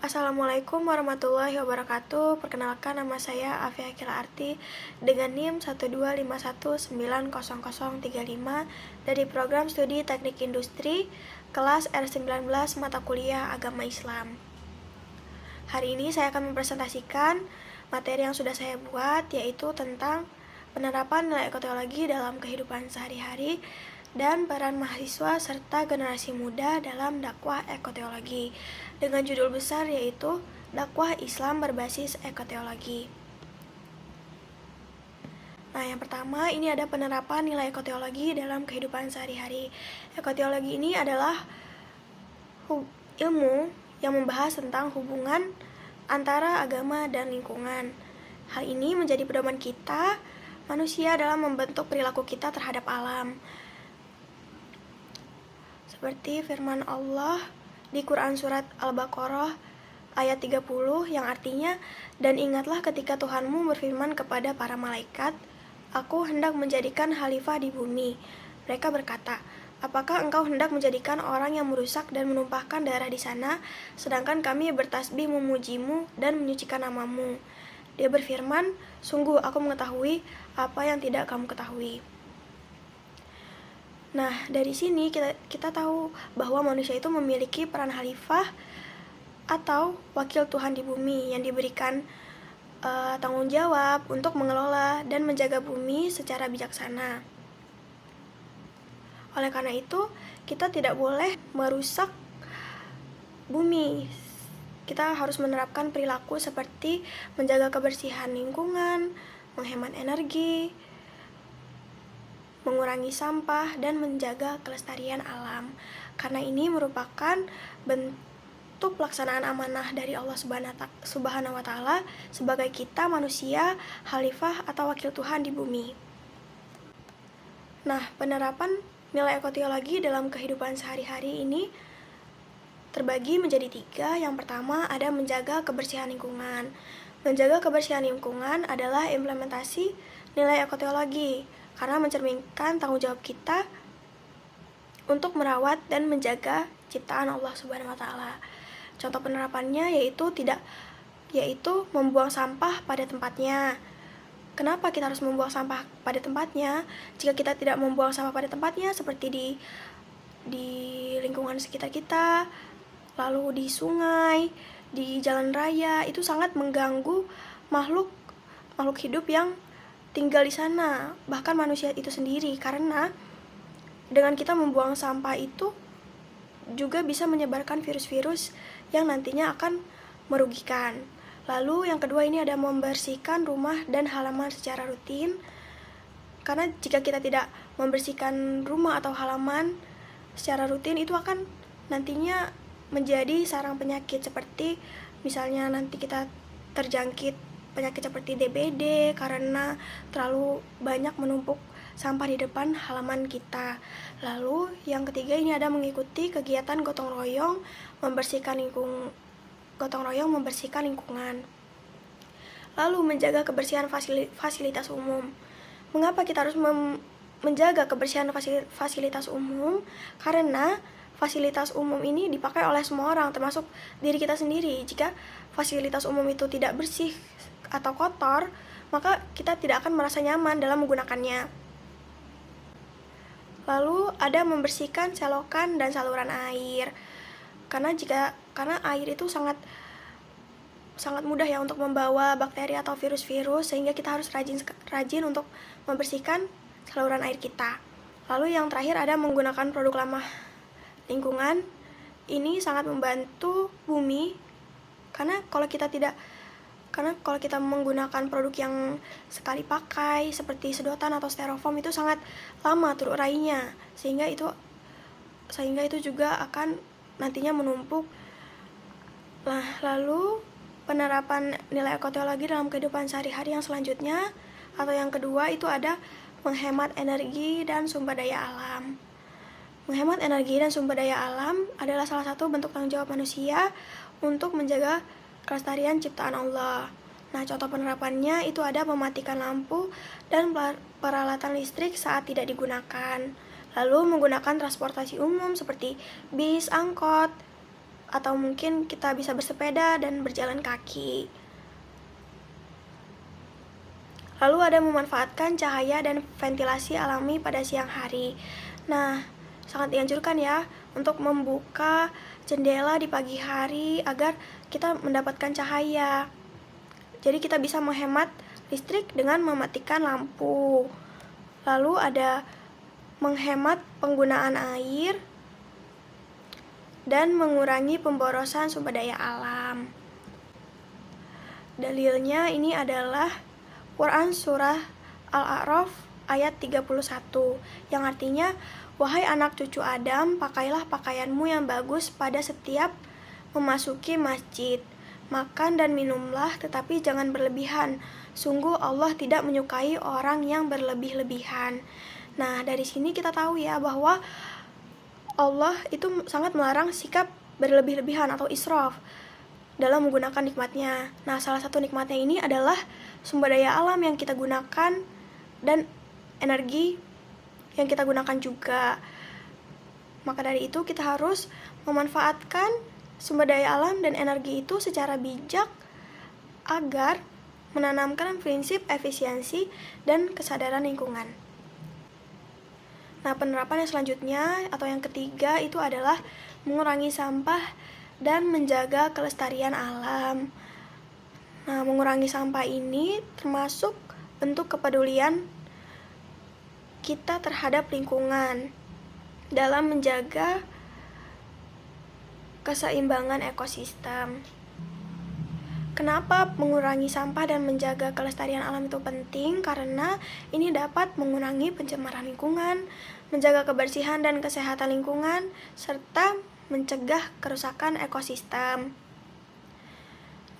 Assalamualaikum warahmatullahi wabarakatuh. Perkenalkan, nama saya Afia Akila Arti dengan NIM 125190035 dari Program Studi Teknik Industri kelas R19 mata kuliah Agama Islam. Hari ini saya akan mempresentasikan materi yang sudah saya buat, yaitu tentang penerapan nilai ekoteologi dalam kehidupan sehari-hari dan peran mahasiswa serta generasi muda dalam dakwah ekoteologi, dengan judul besar yaitu dakwah Islam berbasis ekoteologi. Nah, yang pertama ini ada penerapan nilai ekoteologi dalam kehidupan sehari-hari. Ekoteologi ini adalah ilmu yang membahas tentang hubungan antara agama dan lingkungan. Hal ini menjadi pedoman kita, manusia, dalam membentuk perilaku kita terhadap alam. Seperti firman Allah di Quran Surat Al-Baqarah ayat 30 yang artinya, "Dan ingatlah ketika Tuhanmu berfirman kepada para malaikat, Aku hendak menjadikan khalifah di bumi. Mereka berkata, apakah engkau hendak menjadikan orang yang merusak dan menumpahkan darah di sana, sedangkan kami bertasbih memujimu dan menyucikan namamu?" Dia berfirman, "Sungguh aku mengetahui apa yang tidak kamu ketahui." Nah, dari sini kita tahu bahwa manusia itu memiliki peran khalifah atau wakil Tuhan di bumi yang diberikan tanggung jawab untuk mengelola dan menjaga bumi secara bijaksana. Oleh karena itu, kita tidak boleh merusak bumi. Kita harus menerapkan perilaku seperti menjaga kebersihan lingkungan, menghemat energi, mengurangi sampah, dan menjaga kelestarian alam. Karena ini merupakan bentuk pelaksanaan amanah dari Allah Subhanahu wa Ta'ala sebagai kita manusia, khalifah atau wakil Tuhan di bumi. Nah, penerapan nilai ekoteologi dalam kehidupan sehari-hari ini terbagi menjadi 3. Yang pertama ada menjaga kebersihan lingkungan. Menjaga kebersihan lingkungan adalah implementasi nilai ekoteologi karena mencerminkan tanggung jawab kita untuk merawat dan menjaga ciptaan Allah Subhanahu wa Ta'ala. Contoh penerapannya yaitu membuang sampah pada tempatnya. Kenapa kita harus membuang sampah pada tempatnya? Jika kita tidak membuang sampah pada tempatnya, seperti di lingkungan sekitar kita, lalu di sungai, di jalan raya, itu sangat mengganggu makhluk hidup yang tinggal di sana, bahkan manusia itu sendiri, karena dengan kita membuang sampah itu juga bisa menyebarkan virus-virus yang nantinya akan merugikan. Lalu yang kedua ini ada membersihkan rumah dan halaman secara rutin, karena jika kita tidak membersihkan rumah atau halaman secara rutin, itu akan nantinya menjadi sarang penyakit, seperti misalnya nanti kita terjangkit penyakit seperti DBD karena terlalu banyak menumpuk sampah di depan halaman kita. Lalu yang ketiga ini ada mengikuti kegiatan gotong royong membersihkan lingkungan. Lalu menjaga kebersihan fasilitas umum. Mengapa kita harus menjaga kebersihan fasilitas umum? Karena fasilitas umum ini dipakai oleh semua orang, termasuk diri kita sendiri. Jika fasilitas umum itu tidak bersih atau kotor, maka kita tidak akan merasa nyaman dalam menggunakannya. Lalu ada membersihkan selokan dan saluran air. Karena air itu sangat mudah ya untuk membawa bakteri atau virus-virus, sehingga kita harus rajin untuk membersihkan saluran air kita. Lalu yang terakhir ada menggunakan produk ramah lingkungan. Ini sangat membantu bumi, karena kalau kita menggunakan produk yang sekali pakai seperti sedotan atau styrofoam, itu sangat lama terurainya, sehingga itu juga akan nantinya menumpuk. Nah, lalu penerapan nilai ekoteologi dalam kehidupan sehari-hari yang selanjutnya atau yang kedua itu ada menghemat energi dan sumber daya alam. Menghemat energi dan sumber daya alam adalah salah satu bentuk tanggung jawab manusia untuk menjaga kelestarian ciptaan Allah. Nah, contoh penerapannya itu ada mematikan lampu dan peralatan listrik saat tidak digunakan. Lalu menggunakan transportasi umum seperti bis, angkot, atau mungkin kita bisa bersepeda dan berjalan kaki. Lalu ada memanfaatkan cahaya dan ventilasi alami pada siang hari. Nah, sangat dianjurkan ya untuk membuka jendela di pagi hari agar kita mendapatkan cahaya. Jadi kita bisa menghemat listrik dengan mematikan lampu. Lalu ada menghemat penggunaan air dan mengurangi pemborosan sumber daya alam. Dalilnya ini adalah Quran Surah Al-A'raf ayat 31, yang artinya, "Wahai anak cucu Adam, pakailah pakaianmu yang bagus pada setiap memasuki masjid. Makan dan minumlah, tetapi jangan berlebihan. Sungguh Allah tidak menyukai orang yang berlebih-lebihan." Nah, dari sini kita tahu ya bahwa Allah itu sangat melarang sikap berlebih-lebihan atau israf dalam menggunakan nikmatnya. Nah, salah satu nikmatnya ini adalah sumber daya alam yang kita gunakan dan energi yang kita gunakan juga. Maka dari itu kita harus memanfaatkan sumber daya alam dan energi itu secara bijak agar menanamkan prinsip efisiensi dan kesadaran lingkungan. Nah, penerapan yang selanjutnya atau yang ketiga itu adalah mengurangi sampah dan menjaga kelestarian alam. Nah, mengurangi sampah ini termasuk bentuk kepedulian kita terhadap lingkungan dalam menjaga keseimbangan ekosistem. Kenapa mengurangi sampah dan menjaga kelestarian alam itu penting? Karena ini dapat mengurangi pencemaran lingkungan, menjaga kebersihan dan kesehatan lingkungan, serta mencegah kerusakan ekosistem.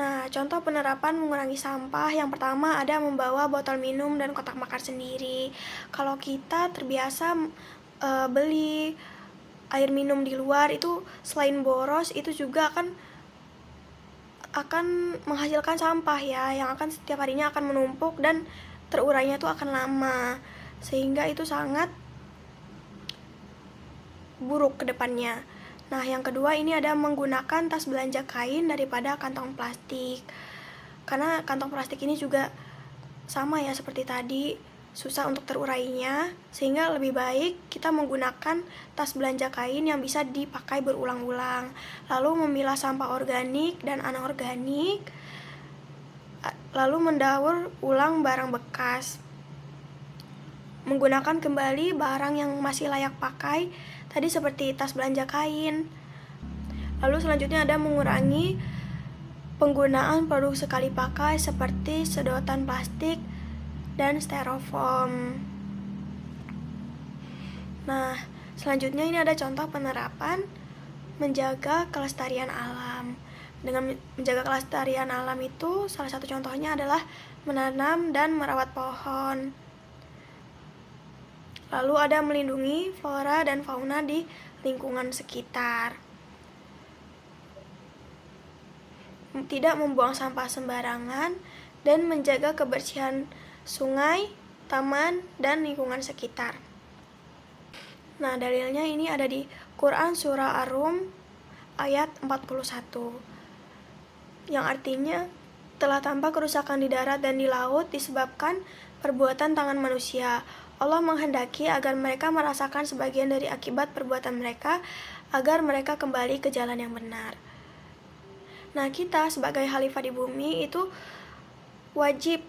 Nah, contoh penerapan mengurangi sampah yang pertama ada membawa botol minum dan kotak makan sendiri. Kalau kita terbiasa beli air minum di luar, itu selain boros, itu juga akan menghasilkan sampah ya, yang akan setiap harinya akan menumpuk dan terurainya itu akan lama, sehingga itu sangat buruk ke depannya. Nah, yang kedua ini ada menggunakan tas belanja kain daripada kantong plastik. Karena kantong plastik ini juga sama ya seperti tadi, susah untuk terurainya, sehingga lebih baik kita menggunakan tas belanja kain yang bisa dipakai berulang-ulang. Lalu memilah sampah organik dan anorganik, lalu mendaur ulang barang bekas. Menggunakan kembali barang yang masih layak pakai, tadi seperti tas belanja kain. Lalu selanjutnya ada mengurangi penggunaan produk sekali pakai seperti sedotan plastik dan styrofoam. Nah, selanjutnya ini ada contoh penerapan menjaga kelestarian alam. Dengan menjaga kelestarian alam itu, salah satu contohnya adalah menanam dan merawat pohon. Lalu ada melindungi flora dan fauna di lingkungan sekitar. Tidak membuang sampah sembarangan dan menjaga kebersihan sungai, taman, dan lingkungan sekitar. Nah, dalilnya ini ada di Quran Surah Ar-Rum ayat 41, yang artinya, telah tampak kerusakan di darat dan di laut disebabkan perbuatan tangan manusia. Allah menghendaki agar mereka merasakan sebagian dari akibat perbuatan mereka, agar mereka kembali ke jalan yang benar. Nah, kita sebagai khalifah di bumi itu wajib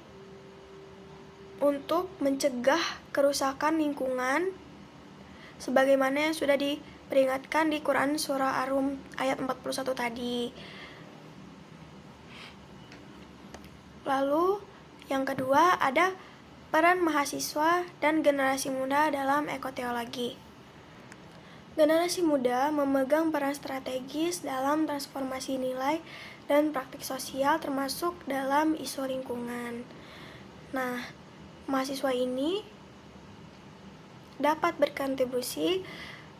untuk mencegah kerusakan lingkungan sebagaimana yang sudah diperingatkan di Quran Surah Ar-Rum ayat 41 tadi. Lalu yang kedua ada peran mahasiswa dan generasi muda dalam ekoteologi. Generasi muda memegang peran strategis dalam transformasi nilai dan praktik sosial termasuk dalam isu lingkungan. Nah, mahasiswa ini dapat berkontribusi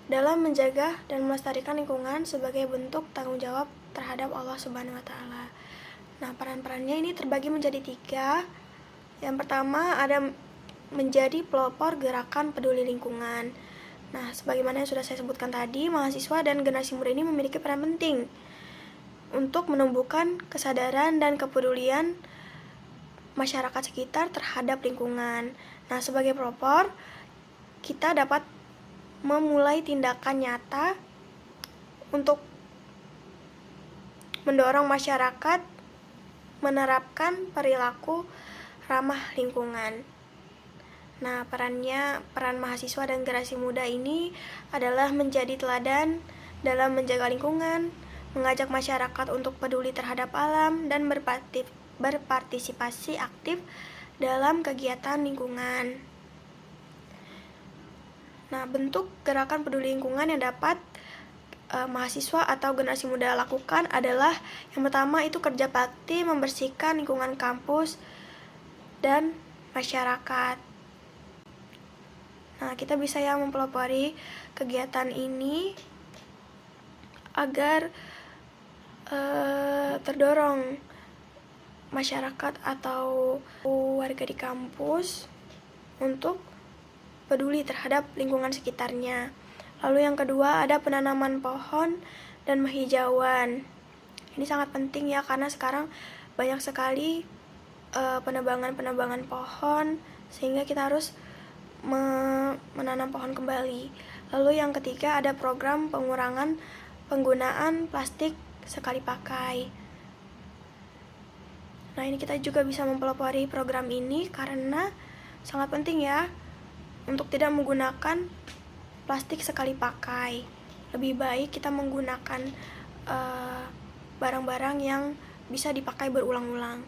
dalam menjaga dan melestarikan lingkungan sebagai bentuk tanggung jawab terhadap Allah Subhanahu wa Ta'ala. Nah, peran-perannya ini terbagi menjadi 3. Yang pertama ada menjadi pelopor gerakan peduli lingkungan. Nah, sebagaimana yang sudah saya sebutkan tadi, mahasiswa dan generasi muda ini memiliki peran penting untuk menumbuhkan kesadaran dan kepedulian masyarakat sekitar terhadap lingkungan. Nah, sebagai pelopor, kita dapat memulai tindakan nyata untuk mendorong masyarakat menerapkan perilaku ramah lingkungan. Nah, peran mahasiswa dan generasi muda ini adalah menjadi teladan dalam menjaga lingkungan, mengajak masyarakat untuk peduli terhadap alam, dan berpartisipasi aktif dalam kegiatan lingkungan. Nah, bentuk gerakan peduli lingkungan yang dapat mahasiswa atau generasi muda lakukan adalah yang pertama itu kerja bakti membersihkan lingkungan kampus dan masyarakat. Nah, kita bisa mempelopori kegiatan ini agar terdorong masyarakat atau warga di kampus untuk peduli terhadap lingkungan sekitarnya. Lalu yang kedua ada penanaman pohon dan menghijauan. Ini sangat penting ya, karena sekarang banyak sekali penebangan pohon, sehingga kita harus menanam pohon kembali. Lalu yang ketiga ada program pengurangan penggunaan plastik sekali pakai. Nah, ini kita juga bisa mempelopori program ini karena sangat penting ya untuk tidak menggunakan plastik sekali pakai. Lebih baik kita menggunakan barang-barang yang bisa dipakai berulang-ulang.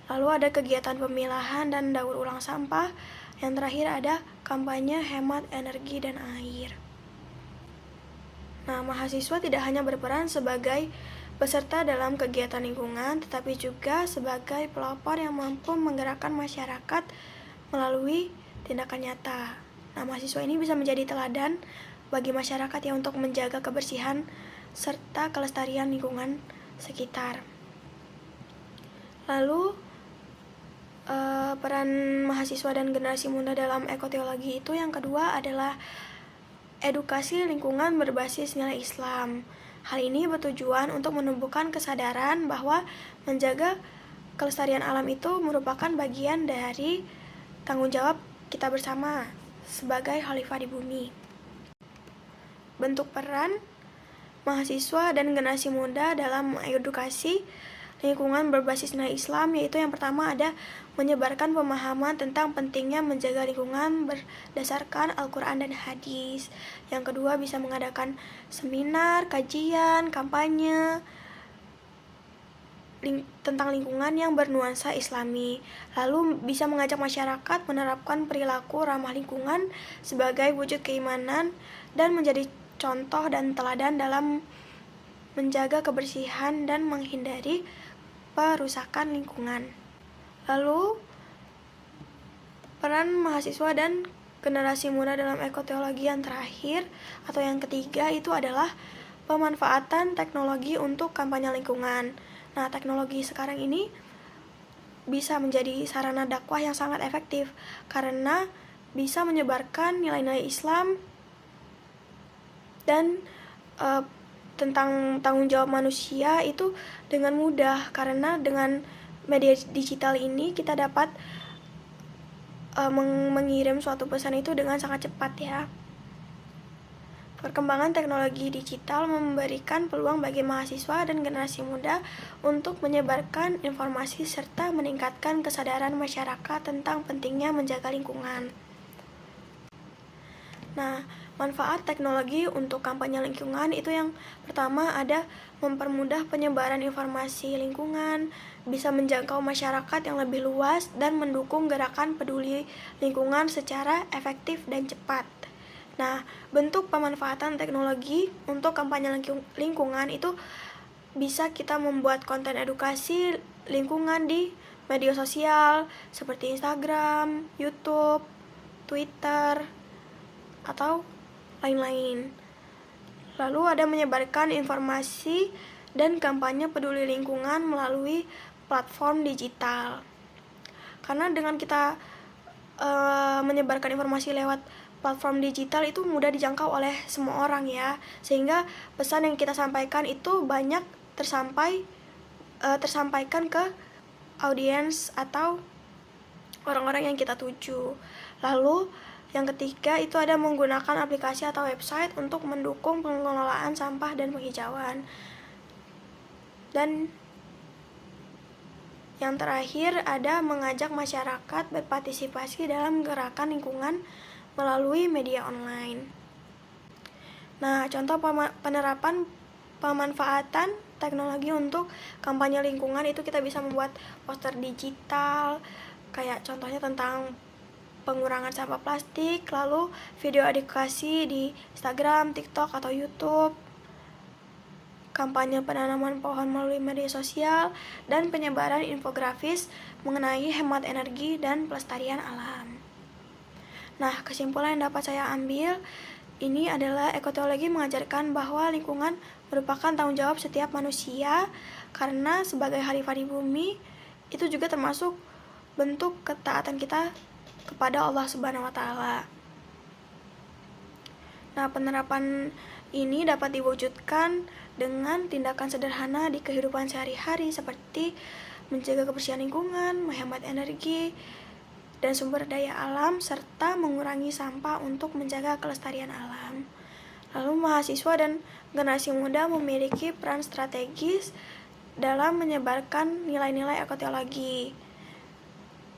Lalu ada kegiatan pemilahan dan daur ulang sampah. Yang terakhir ada kampanye hemat energi dan air. Nah, mahasiswa tidak hanya berperan sebagai peserta dalam kegiatan lingkungan, tetapi juga sebagai pelopor yang mampu menggerakkan masyarakat melalui tindakan nyata. Nah, mahasiswa ini bisa menjadi teladan bagi masyarakat yang untuk menjaga kebersihan serta kelestarian lingkungan sekitar. Lalu, peran mahasiswa dan generasi muda dalam ekoteologi itu yang kedua adalah edukasi lingkungan berbasis nilai Islam. Hal ini bertujuan untuk menumbuhkan kesadaran bahwa menjaga kelestarian alam itu merupakan bagian dari tanggung jawab kita bersama sebagai khalifah di bumi. Bentuk peran mahasiswa dan generasi muda dalam edukasi lingkungan berbasis nilai Islam yaitu yang pertama ada menyebarkan pemahaman tentang pentingnya menjaga lingkungan berdasarkan Al-Quran dan hadis. Yang kedua bisa mengadakan seminar, kajian, kampanye tentang lingkungan yang bernuansa Islami. Lalu bisa mengajak masyarakat menerapkan perilaku ramah lingkungan sebagai wujud keimanan dan menjadi contoh dan teladan dalam menjaga kebersihan dan menghindari perusakan lingkungan. Lalu, peran mahasiswa dan generasi muda dalam ekoteologi yang terakhir atau yang ketiga itu adalah pemanfaatan teknologi untuk kampanye lingkungan. Nah, teknologi sekarang ini bisa menjadi sarana dakwah yang sangat efektif karena bisa menyebarkan nilai-nilai Islam dan tentang tanggung jawab manusia itu dengan mudah, karena dengan media digital ini kita dapat mengirim suatu pesan itu dengan sangat cepat ya. Perkembangan teknologi digital memberikan peluang bagi mahasiswa dan generasi muda untuk menyebarkan informasi serta meningkatkan kesadaran masyarakat tentang pentingnya menjaga lingkungan. Nah, manfaat teknologi untuk kampanye lingkungan itu yang pertama ada mempermudah penyebaran informasi lingkungan, bisa menjangkau masyarakat yang lebih luas dan mendukung gerakan peduli lingkungan secara efektif dan cepat. Nah, bentuk pemanfaatan teknologi untuk kampanye lingkungan itu bisa kita membuat konten edukasi lingkungan di media sosial seperti Instagram, YouTube, Twitter, atau lain-lain. Lalu ada menyebarkan informasi dan kampanye peduli lingkungan melalui platform digital. Karena dengan kita menyebarkan informasi lewat platform digital itu mudah dijangkau oleh semua orang ya, sehingga pesan yang kita sampaikan itu banyak tersampaikan ke audiens atau orang-orang yang kita tuju. Lalu yang ketiga itu ada menggunakan aplikasi atau website untuk mendukung pengelolaan sampah dan penghijauan. Dan yang terakhir ada mengajak masyarakat berpartisipasi dalam gerakan lingkungan melalui media online. Nah, contoh penerapan pemanfaatan teknologi untuk kampanye lingkungan itu kita bisa membuat poster digital, kayak contohnya tentang pengurangan sampah plastik, lalu video edukasi di Instagram, TikTok, atau YouTube, kampanye penanaman pohon melalui media sosial, dan penyebaran infografis mengenai hemat energi dan pelestarian alam. Nah, kesimpulan yang dapat saya ambil, ini adalah ekoteologi mengajarkan bahwa lingkungan merupakan tanggung jawab setiap manusia, karena sebagai khalifah di bumi, itu juga termasuk bentuk ketaatan kita kepada Allah Subhanahu wa Ta'ala. Nah, penerapan ini dapat diwujudkan dengan tindakan sederhana di kehidupan sehari-hari seperti menjaga kebersihan lingkungan, menghemat energi dan sumber daya alam, serta mengurangi sampah untuk menjaga kelestarian alam. Lalu mahasiswa dan generasi muda memiliki peran strategis dalam menyebarkan nilai-nilai ekoteologi,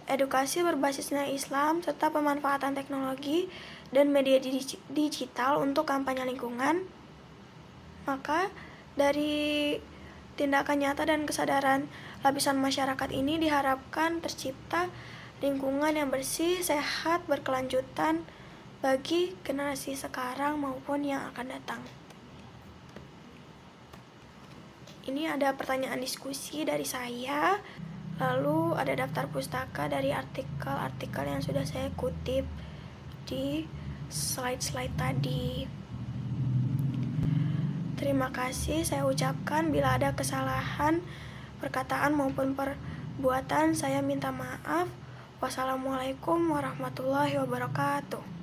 edukasi berbasis nilai Islam, serta pemanfaatan teknologi dan media digital untuk kampanye lingkungan. Maka dari tindakan nyata dan kesadaran lapisan masyarakat ini diharapkan tercipta lingkungan yang bersih, sehat, berkelanjutan bagi generasi sekarang maupun yang akan datang. Ini ada pertanyaan diskusi dari saya, lalu ada daftar pustaka dari artikel-artikel yang sudah saya kutip di slide-slide tadi. Terima kasih saya ucapkan. Bila ada kesalahan perkataan maupun perbuatan, saya minta maaf. Wassalamualaikum warahmatullahi wabarakatuh.